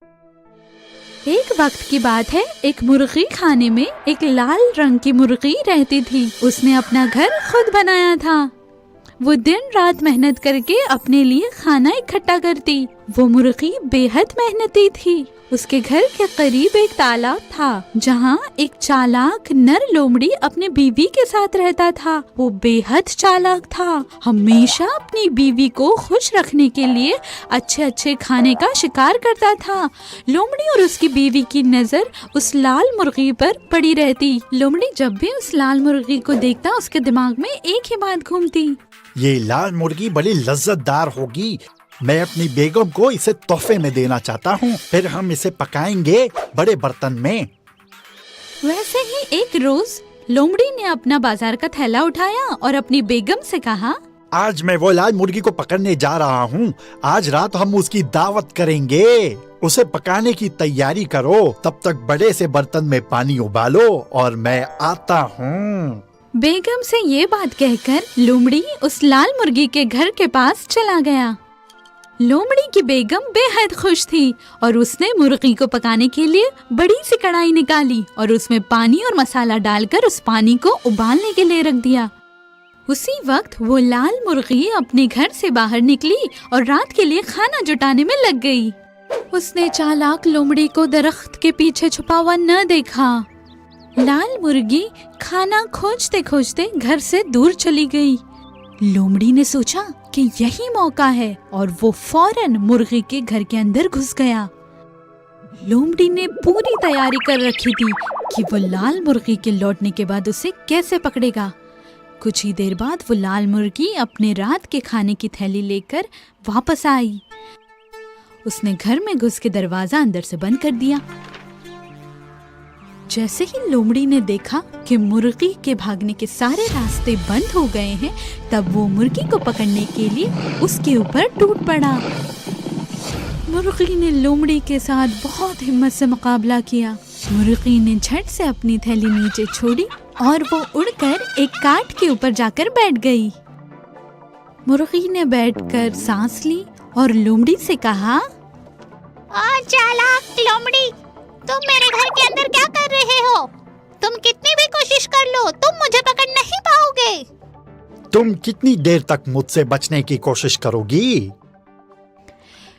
ایک وقت کی بات ہے، ایک مرغی خانے میں ایک لال رنگ کی مرغی رہتی تھی۔ اس نے اپنا گھر خود بنایا تھا۔ وہ دن رات محنت کر کے اپنے لیے کھانا اکٹھا کرتی۔ وہ مرغی بے حد محنتی تھی۔ اس کے گھر کے قریب ایک تالاب تھا جہاں ایک چالاک نر لومڑی اپنی بیوی کے ساتھ رہتا تھا۔ وہ بے حد چالاک تھا، ہمیشہ اپنی بیوی کو خوش رکھنے کے لیے اچھے کھانے کا شکار کرتا تھا۔ لومڑی اور اس کی بیوی کی نظر اس لال مرغی پر پڑی رہتی۔ لومڑی جب بھی اس لال مرغی کو دیکھتا اس کے دماغ میں ایک ہی بات گھومتی، یہ لال مرغی بڑی لذت دار ہوگی، میں اپنی بیگم کو اسے تحفے میں دینا چاہتا ہوں، پھر ہم اسے پکائیں گے بڑے برتن میں۔ ویسے ہی ایک روز لومڑی نے اپنا بازار کا تھیلا اٹھایا اور اپنی بیگم سے کہا، آج میں وہ لال مرغی کو پکڑنے جا رہا ہوں، آج رات ہم اس کی دعوت کریں گے، اسے پکانے کی تیاری کرو، تب تک بڑے سے برتن میں پانی ابالو اور میں آتا ہوں۔ بیگم سے یہ بات کہہ کر لومڑی اس لال مرغی کے گھر کے پاس چلا گیا۔ لومڑی کی بیگم بے حد خوش تھی اور اس نے مرغی کو پکانے کے لیے بڑی سی کڑھائی نکالی اور اس میں پانی اور مسالہ ڈال کر اس پانی کو ابالنے کے لیے رکھ دیا۔ اسی وقت وہ لال مرغی اپنے گھر سے باہر نکلی اور رات کے لیے کھانا جٹانے میں لگ گئی۔ اس نے چالاک لومڑی کو درخت کے پیچھے چھپا ہوا نہ دیکھا۔ لال مرغی کھانا کھوجتے کھوجتے گھر سے دور چلی گئی۔ لومڑی نے سوچا کہ یہی موقع ہے اور وہ فوراً مرغی کے گھر کے اندر گھس گیا۔ لومڑی نے پوری تیاری کر رکھی تھی کہ وہ لال مرغی کے لوٹنے کے بعد اسے کیسے پکڑے گا۔ کچھ ہی دیر بعد وہ لال مرغی اپنے رات کے کھانے کی تھیلی لے کر واپس آئی۔ اس نے گھر میں گھس کے دروازہ اندر سے بند کر دیا۔ جیسے ہی لومڑی نے دیکھا کہ مرغی کے بھاگنے کے سارے راستے بند ہو گئے ہیں، تب وہ مرغی کو پکڑنے کے لیے اس کے اوپر ٹوٹ پڑا۔ مرغی نے لومڑی کے ساتھ بہت ہمت سے مقابلہ کیا۔ مرغی نے جھٹ سے اپنی تھیلی نیچے چھوڑی اور وہ اڑ کر ایک کاٹ کے اوپر جا کر بیٹھ گئی۔ مرغی نے بیٹھ کر سانس لی اور لومڑی سے کہا، چالاک لومڑی، تم میرے گھر کے اندر کیا کر رہے ہو؟ تم کتنی بھی کوشش کر لو، تم مجھے پکڑ نہیں پاؤ گے۔ تم کتنی دیر تک مجھ سے بچنے کی کوشش کرو گی؟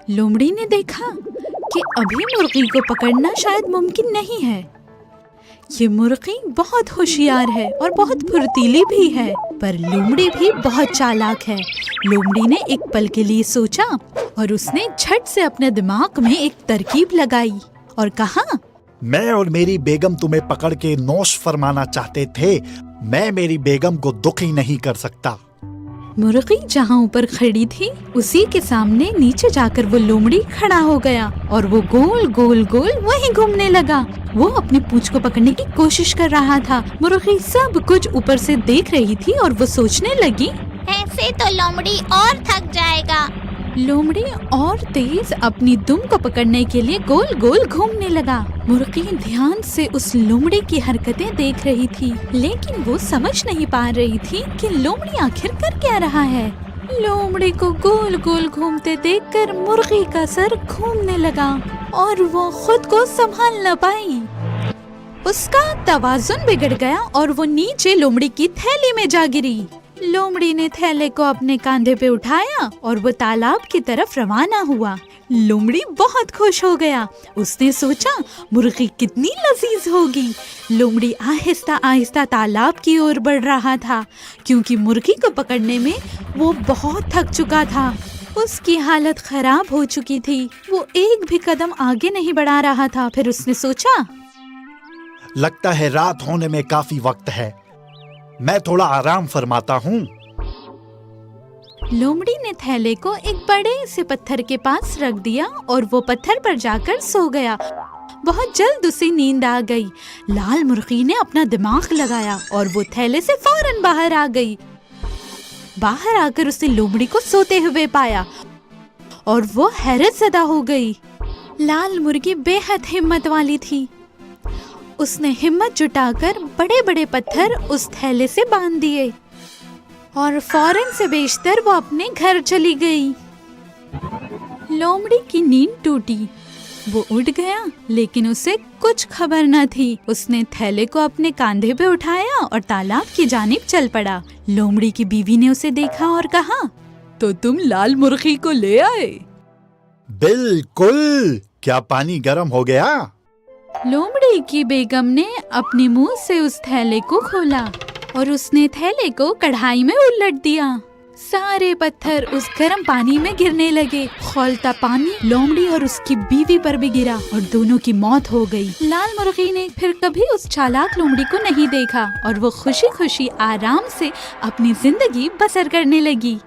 لومڑی نے دیکھا کہ ابھی مرغی کو پکڑنا شاید ممکن نہیں ہے۔ یہ مرغی بہت ہوشیار ہے اور بہت پھرتیلی بھی ہے، پر لومڑی بھی بہت چالاک ہے۔ لومڑی نے ایک پل کے لیے سوچا اور اس نے جھٹ سے اپنے دماغ میں ایک ترکیب لگائی اور کہا، میں اور میری بیگم تمہیں پکڑ کے نوش فرمانا چاہتے تھے، میں میری بیگم کو دکھی نہیں کر سکتا۔ مرغی جہاں اوپر کھڑی تھی اسی کے سامنے نیچے جا کر وہ لومڑی کھڑا ہو گیا اور وہ گول گول گول وہیں گھومنے لگا۔ وہ اپنی پونچھ کو پکڑنے کی کوشش کر رہا تھا۔ مرغی سب کچھ اوپر سے دیکھ رہی تھی اور وہ سوچنے لگی، ایسے تو لومڑی اور تھک جائے گا۔ لومڑی اور تیز اپنی دم کو پکڑنے کے لیے گول گول گھومنے لگا۔ مرغی دھیان سے اس لومڑی کی حرکتیں دیکھ رہی تھی، لیکن وہ سمجھ نہیں پا رہی تھی کہ لومڑی آخر کر کیا رہا ہے۔ لومڑی کو گول گول گھومتے دیکھ کر مرغی کا سر گھومنے لگا اور وہ خود کو سنبھال نہ پائی۔ اس کا توازن بگڑ گیا اور وہ نیچے لومڑی کی تھیلی میں جا گری۔ لومڑی نے تھیلے کو اپنے کاندھے پہ اٹھایا اور وہ تالاب کی طرف روانہ ہوا۔ لومڑی بہت خوش ہو گیا۔ اس نے سوچا مرغی کتنی لذیذ ہوگی۔ لومڑی آہستہ آہستہ تالاب کی اور بڑھ رہا تھا کیونکہ مرغی کو پکڑنے میں وہ بہت تھک چکا تھا۔ اس کی حالت خراب ہو چکی تھی، وہ ایک بھی قدم آگے نہیں بڑھا رہا تھا۔ پھر اس نے سوچا، لگتا ہے رات ہونے میں کافی وقت ہے، میں تھوڑا آرام فرماتا ہوں۔ لومڑی نے تھیلے کو ایک بڑے سے پتھر کے پاس رکھ دیا اور وہ پتھر پر جا کر سو گیا۔ بہت جلد اسے نیند آ گئی۔ لال مرغی نے اپنا دماغ لگایا اور وہ تھیلے سے فوراً باہر آ گئی۔ باہر آ کر اس نے لومڑی کو سوتے ہوئے پایا اور وہ حیرت زدہ ہو گئی۔ لال مرغی بے حد ہمت والی تھی۔ اس نے ہمت جٹا کر بڑے بڑے پتھر اس تھیلے سے باندھ دیے اور فوراً سے بیشتر وہ اپنے گھر چلی گئی۔ لومڑی کی نیند ٹوٹی وہ اٹھ گیا لیکن اسے کچھ خبر نہ تھی۔ اس نے تھیلے کو اپنے کاندھے پہ اٹھایا اور تالاب کی جانب چل پڑا۔ لومڑی کی بیوی نے اسے دیکھا اور کہا، تو تم لال مرغی کو لے آئے؟ بالکل، کیا پانی گرم ہو گیا؟ لومڑی کی بیگم نے اپنے منہ سے اس تھیلے کو کھولا اور اس نے تھیلے کو کڑھائی میں الٹ دیا۔ سارے پتھر اس گرم پانی میں گرنے لگے۔ کھولتا پانی لومڑی اور اس کی بیوی پر بھی گرا اور دونوں کی موت ہو گئی۔ لال مرغی نے پھر کبھی اس چالاک لومڑی کو نہیں دیکھا اور وہ خوشی خوشی آرام سے اپنی زندگی بسر کرنے لگی۔